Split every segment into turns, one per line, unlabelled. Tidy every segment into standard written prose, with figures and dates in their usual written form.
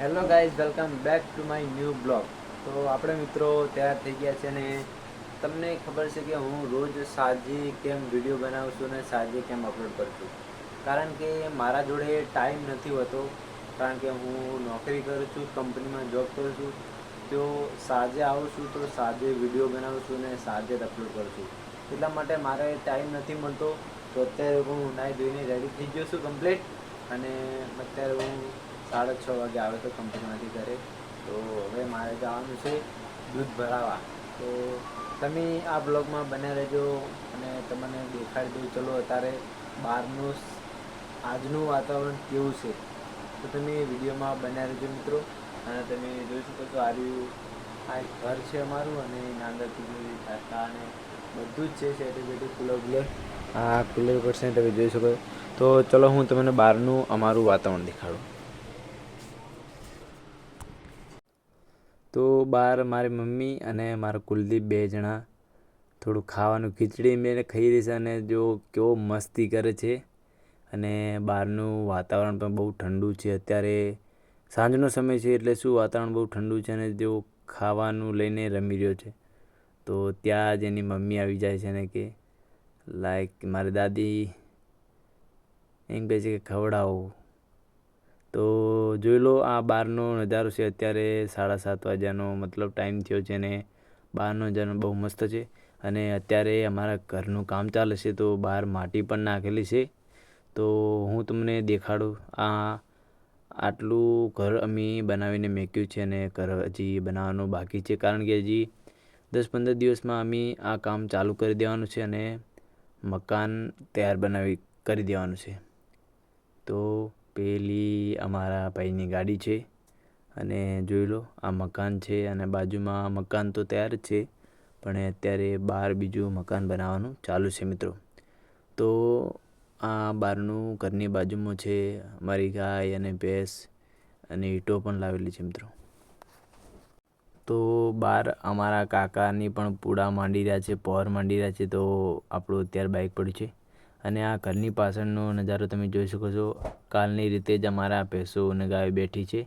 Hello guys, welcome back to my new blog. તો આપણે મિત્રો તૈયાર થઈ ગયા છે અને તમને ખબર છે કે હું રોજ સાંજે કેમ વિડીયો બનાવું છું અને સાંજે કેમ અપલોડ કરું છું. કારણ કે મારા જોડે ટાઈમ નથી હોતો, કારણ કે હું નોકરી કરું છું, કંપનીમાં જોબ કરું છું. તો સાંજે આવું છું તો સાંજે વિડીયો બનાવું છું અને સાંજે જ અપલોડ કરું છું. એટલા માટે મારે ટાઈમ નથી મળતો. તો અત્યારે હું નાહી ધોઈને રેડી થઈ ગયો છું કમ્પ્લીટ, અને અત્યારે હું 6:30 વાગે આવ્યો તો કંપનીમાંથી ઘરે. તો હવે મારે જવાનું છે દૂધ ભરાવા. તો તમે આ બ્લોગમાં બન્યા રહેજો અને તમને દેખાડી દઉં. ચલો અત્યારે બહારનું આજનું વાતાવરણ કેવું છે તો તમે વિડીયોમાં બન્યા રહેજો મિત્રો. અને તમે જોઈ શકો છો આ એક ઘર છે અમારું, અને એના અંદરથી જોઈ કાકા અને બધું જ છે સેટી બેટી કુલર. આ કુલર પર છે તમે જોઈ શકો. તો ચલો હું તમને બહારનું અમારું વાતાવરણ દેખાડું. તો બહાર મારી મમ્મી અને મારા કુલદીપ 2 જણા થોડું ખાવાનું ખીચડી મેં ખાઈ રહી છે, અને જો કેવો મસ્તી કરે છે. અને બહારનું વાતાવરણ પણ બહુ ઠંડુ છે. અત્યારે સાંજનો સમય છે એટલે શું વાતાવરણ બહુ ઠંડુ છે, અને જો ખાવાનું લઈને રમી રહ્યો છે. તો ત્યાં જ એની મમ્મી આવી જાય છે ને કે લાઈક મારી દાદી એમ કહે છે કે ખવડાવો. તો જોઈ લો આ બહારનો નજારો છે. અત્યારે 7:30 વાગ્યાનો મતલબ ટાઈમ થયો છે, અને બહારનો નજારો બહુ મસ્ત છે. અને અત્યારે અમારા ઘરનું કામ ચાલે છે, તો બહાર માટી પણ નાખેલી છે. તો હું તમને દેખાડું. આટલું ઘર અમે બનાવીને મૂક્યું છે, અને ઘર હજી બનાવવાનું બાકી છે, કારણ કે હજી 10-15 દિવસમાં અમે આ કામ ચાલુ કરી દેવાનું છે અને મકાન તૈયાર કરી દેવાનું છે. તો પેલી અમારા ભાઈની ગાડી છે, અને જોઈ લો આ મકાન છે, અને બાજુમાં મકાન તો તૈયાર જ છે, પણ અત્યારે બહાર બીજું મકાન બનાવવાનું ચાલુ છે મિત્રો. તો આ બહારનું ઘરની બાજુમાં છે મારી ગાય અને ભેંસ, અને ઈંટો પણ લાવેલી છે મિત્રો. તો બહાર અમારા કાકાની પણ પૂડા માંડી રહ્યા છે, પહોર માંડી રહ્યા છે. તો આપણું અત્યારે બાઇક પડ્યું છે, અને આ ઘરની પાછળનો નજારો તમે જોઈ શકો છો. કાલની રીતે જ અમારા ભેંસો અને ગાયો બેઠી છે,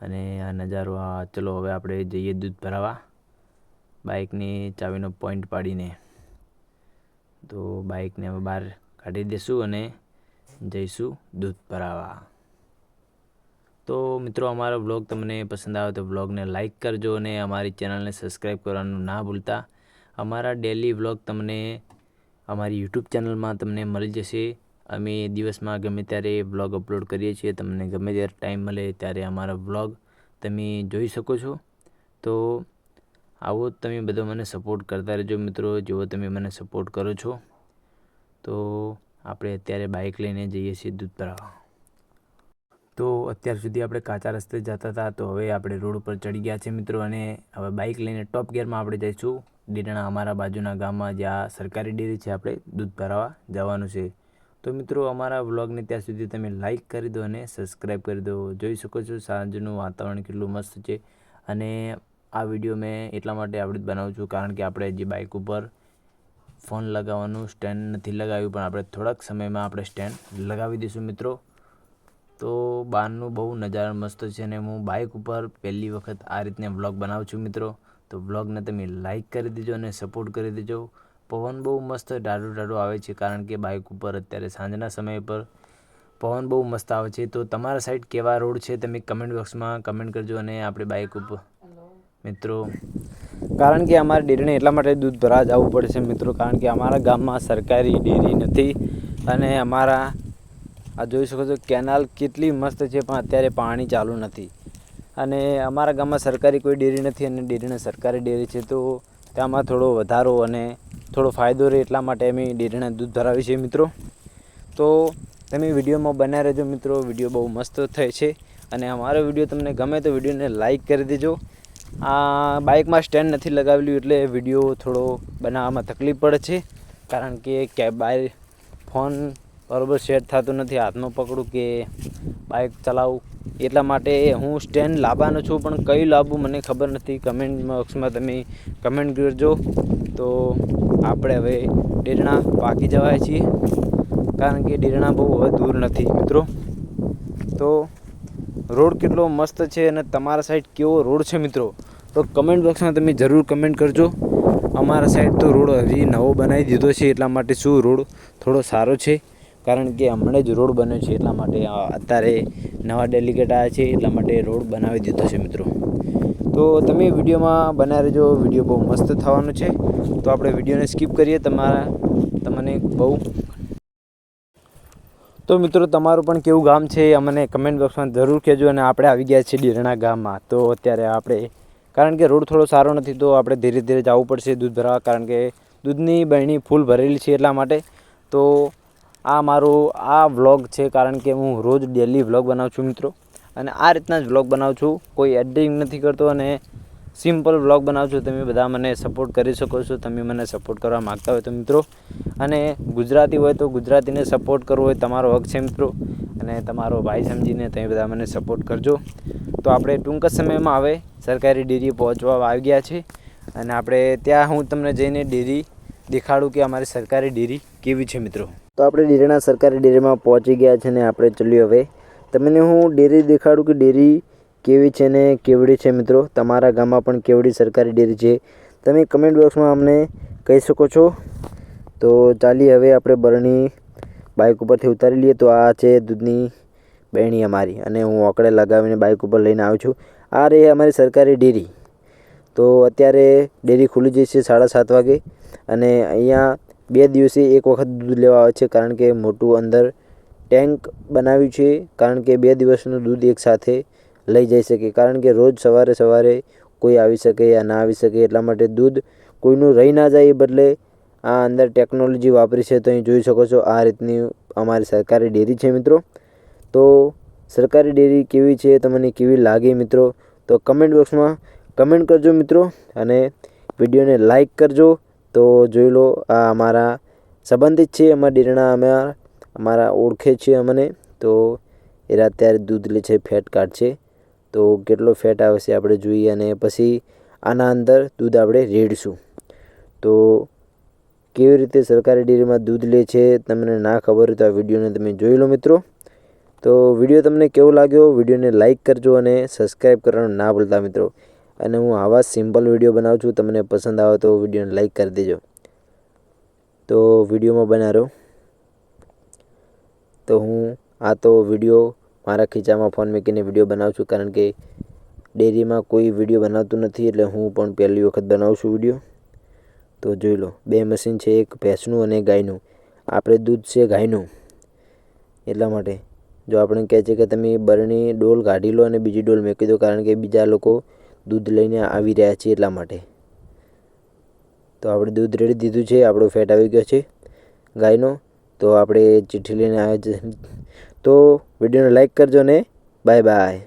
અને આ નજારો ચલો હવે આપણે જઈએ દૂધ ભરાવા બાઇકની ચાવીનો પોઈન્ટ પાડીને. તો બાઇકને હવે બહાર કાઢી દઈશું અને જઈશું દૂધ ભરાવા. તો મિત્રો અમારો બ્લોગ તમને પસંદ આવે તો બ્લોગને લાઈક કરજો, અને અમારી ચેનલને સબસ્ક્રાઈબ કરવાનું ના ભૂલતા. અમારા ડેલી બ્લોગ તમને અમારી યુટ્યુબ ચેનલમાં તમને મળી જશે. અમે દિવસમાં ગમે ત્યારે બ્લોગ અપલોડ કરીએ છીએ. તમને ગમે ત્યારે ટાઈમ મળે ત્યારે અમારા બ્લોગ તમે જોઈ શકો છો. તો આવો તમે બધો મને સપોર્ટ કરતા રહેજો મિત્રો, જેવો તમે મને સપોર્ટ કરો છો. તો આપણે અત્યારે બાઇક લઈને જઈએ છીએ દૂધ ભરાવા. તો અત્યાર સુધી આપણે કાચા રસ્તે જતા હતા, તો હવે આપણે રોડ ઉપર ચડી ગયા છે મિત્રો, અને હવે બાઇક લઈને ટોપ ગિયરમાં આપણે જઈશું ડેરણા, અમારા બાજુના ગામમાં જ્યાં સરકારી ડેરી છે. આપણે દૂધ ભરાવા જવાનું છે. તો મિત્રો અમારા વ્લોગને ત્યાં સુધી તમે લાઈક કરી દો અને સબસ્ક્રાઈબ કરી દો. જોઈ શકો છો સાંજનું વાતાવરણ કેટલું મસ્ત છે. અને આ વિડીયો મેં એટલા માટે આપણે બનાવું છું, કારણ કે આપણે હજી બાઇક ઉપર ફોન લગાવવાનું સ્ટેન્ડ નથી લગાવ્યું, પણ આપણે થોડાક સમયમાં આપણે સ્ટેન્ડ લગાવી દઈશું મિત્રો. તો બહારનું બહુ નજારો મસ્ત છે, અને હું બાઇક ઉપર પહેલી વખત આ રીતના વ્લોગ બનાવું છું મિત્રો. તો વ્લોગને તમે લાઈક કરી દેજો અને સપોર્ટ કરી દેજો. પવન બહુ મસ્ત ડાઢું આવે છે, કારણ કે બાઇક ઉપર અત્યારે સાંજના સમય પર પવન બહુ મસ્ત આવે છે. તો તમારા સાઈડ કેવા રોડ છે તમે કમેન્ટ બોક્સમાં કમેન્ટ કરજો. અને આપણે બાઇક ઉપર મિત્રો, કારણ કે અમારે ડેરીને એટલા માટે દૂધ ભરાવા જવું પડે છે મિત્રો, કારણ કે અમારા ગામમાં સરકારી ડેરી નથી. અને અમારા આ જોઈ શકો છો કેનાલ કેટલી મસ્ત છે, પણ અત્યારે પાણી ચાલુ નથી. અને અમારા ગામમાં સરકારી કોઈ ડેરી નથી, અને ડેરીને સરકારી ડેરી છે. તો તેમાં થોડો વધારો અને થોડો ફાયદો રહે, એટલા માટે અમે ડેરીના દૂધ ભરાવીએ છીએ મિત્રો. તો તમે વિડીયોમાં બન્યા રહેજો મિત્રો, વિડીયો બહુ મસ્ત થાય છે. અને અમારો વિડીયો તમને ગમે તો વિડીયોને લાઈક કરી દેજો. આ બાઇકમાં સ્ટેન્ડ નથી લગાવેલું એટલે વિડીયો થોડો બનાવવામાં તકલીફ પડે છે, કારણ કે ફોન બરાબર સેટ થતું નથી, હાથમાં પકડું કે બાઇક ચલાવું. એટલા માટે હું સ્ટેન્ડ લાવવાનો છું, પણ કયું લાવવું મને ખબર નથી. કમેન્ટ બોક્સમાં તમે કમેન્ટ કરજો. તો આપણે હવે ડેરણા પાકી જવાય છીએ, કારણ કે ડેરણા બહુ હવે દૂર નથી મિત્રો. તો રોડ કેટલો મસ્ત છે અને તમારા સાઈડ કેવો રોડ છે મિત્રો, તો કમેન્ટ બોક્સમાં તમે જરૂર કમેન્ટ કરજો. અમારા સાઈડ તો રોડ હજી નવો બનાવી દીધો છે, એટલા માટે શું રોડ થોડો સારો છે, કારણ કે હમણાં જ રોડ બન્યો છે, એટલા માટે અત્યારે નવા ડેલિગેટ આવ્યા છે, એટલા માટે રોડ બનાવી દીધો છે મિત્રો. તો તમે વિડીયોમાં બનાવી રહેજો, વિડીયો બહુ મસ્ત થવાનો છે. તો આપણે વિડીયોને સ્કીપ કરીએ તમને બહુ. તો મિત્રો તમારું પણ કેવું ગામ છે અમને કમેન્ટ બોક્સમાં જરૂર કહેજો. અને આપણે આવી ગયા છીએ ડેરણા ગામમાં. તો અત્યારે આપણે કારણ કે રોડ થોડો સારો નથી, તો આપણે ધીરે ધીરે જવું પડશે દૂધ ભરવા, કારણ કે દૂધની બહેણી ફૂલ ભરેલી છે એટલા માટે. તો આ મારો વ્લોગ છે, કારણ કે હું રોજ ડેલી વ્લોગ બનાવું છું મિત્રો, અને આ રીતના જ વ્લોગ બનાવું છું, કોઈ એડિટિંગ નથી કરતો અને સિમ્પલ વ્લોગ બનાવું છું. તમે બધા મને સપોર્ટ કરી શકો છો, તમે મને સપોર્ટ કરવા માગતા હોય તો મિત્રો, અને ગુજરાતી હોય તો ગુજરાતીને સપોર્ટ કરવો હોય તમારો હક છે મિત્રો, અને તમારો ભાઈ સમજીને તમે બધા મને સપોર્ટ કરજો. તો આપણે ટૂંક જ સમયમાં હવે સરકારી ડેરી પહોંચવા આવી ગયા છે, અને આપણે ત્યાં હું તમને જઈને ડેરી દેખાડું કે અમારી સરકારી ડેરી કેવી છે મિત્રો. તો આપણે ડેરીના સરકારી ડેરીમાં પહોંચી ગયા છે, ને આપણે ચલ્યું હવે તમને હું ડેરી દેખાડું કે ડેરી કેવી છે ને કેવડી છે મિત્રો. તમારા ગામમાં પણ કેવડી સરકારી ડેરી છે તમે કમેન્ટ બોક્સમાં અમને કહી શકો છો. તો ચાલી હવે આપણે બરણી બાઇક ઉપરથી ઉતારી લઈએ. તો આ છે દૂધની બહેણી અમારી, અને હું ઓકળે લગાવીને બાઇક ઉપર લઈને આવ્યો છું. આ રહી અમારી સરકારી ડેરી. તો અત્યારે ડેરી ખુલી જશે 7:30 વાગે, અને અહીંયા 2 દિવસે એક વખત દૂધ લેવા આવે છે, કારણ કે મોટું અંદર ટેન્ક બનાવ્યું છે, કારણ કે 2 દિવસનું દૂધ એકસાથે લઈ જઈ શકે, કારણ કે રોજ સવારે કોઈ આવી શકે યા ના આવી શકે, એટલા માટે દૂધ કોઈનું રહી ના જાય એ બદલે આ અંદર ટેકનોલોજી વાપરી છે. તો અહીં જોઈ શકો છો આ રીતની અમારી સરકારી ડેરી છે મિત્રો. તો સરકારી ડેરી કેવી છે, તમને કેવી લાગી મિત્રો, તો કમેન્ટ બોક્સમાં કમેન્ટ કરજો મિત્રો, અને વિડીયોને લાઈક કરજો. તો જોઈ લો આ અમારા સંબંધિત છે, અમારા ડેરણા અમારા ઓળખે છે અમને. તો એ અત્યારે દૂધ લે છે, ફેટ કાઢશે, તો કેટલો ફેટ આવે છે આપણે જોઈએ, અને પછી આના અંદર દૂધ આપણે રેડશું. તો કેવી રીતે સરકારી ડેરીમાં દૂધ લે છે તમને ના ખબર હોય તો આ વિડીયોને તમે જોઈ લો મિત્રો. તો વિડીયો તમને કેવો લાગ્યો, વિડીયોને લાઈક કરજો અને સબસ્ક્રાઈબ કરવાનું ના ભૂલતા મિત્રો. અને હું આવા સિમ્પલ વિડીયો બનાવું છું, તમને પસંદ આવે તો વિડીયોને લાઈક કરી દેજો. તો વિડીયોમાં બના રહો. તો હું તો વિડીયો મારા ખીચામાં ફોન મૂકીને વિડીયો બનાવું છું, કારણ કે ડેરીમાં કોઈ વિડીયો બનાવતું નથી, એટલે હું પણ પહેલી વખત બનાવું છું વિડીયો. તો જોઈ લો 2 મશીન છે, એક ભેંસનું અને ગાયનું. આપણે દૂધ છે ગાયનું, એટલા માટે જો આપણે કહે છે કે તમે બરણી ડોલ કાઢી લો અને બીજી ડોલ મૂકી દો, કારણ કે બીજા લોકો દૂધ લઈને આવી રહ્યા છે એટલા માટે. તો આપણે દૂધ રેડી દીધું છે, આપણો ફેટ આવી ગયો છે ગાયનો. તો આપણે ચીઠ્ઠી લઈને આવ્યા છે. તો વિડીયોને લાઈક કરજો ને બાય બાય.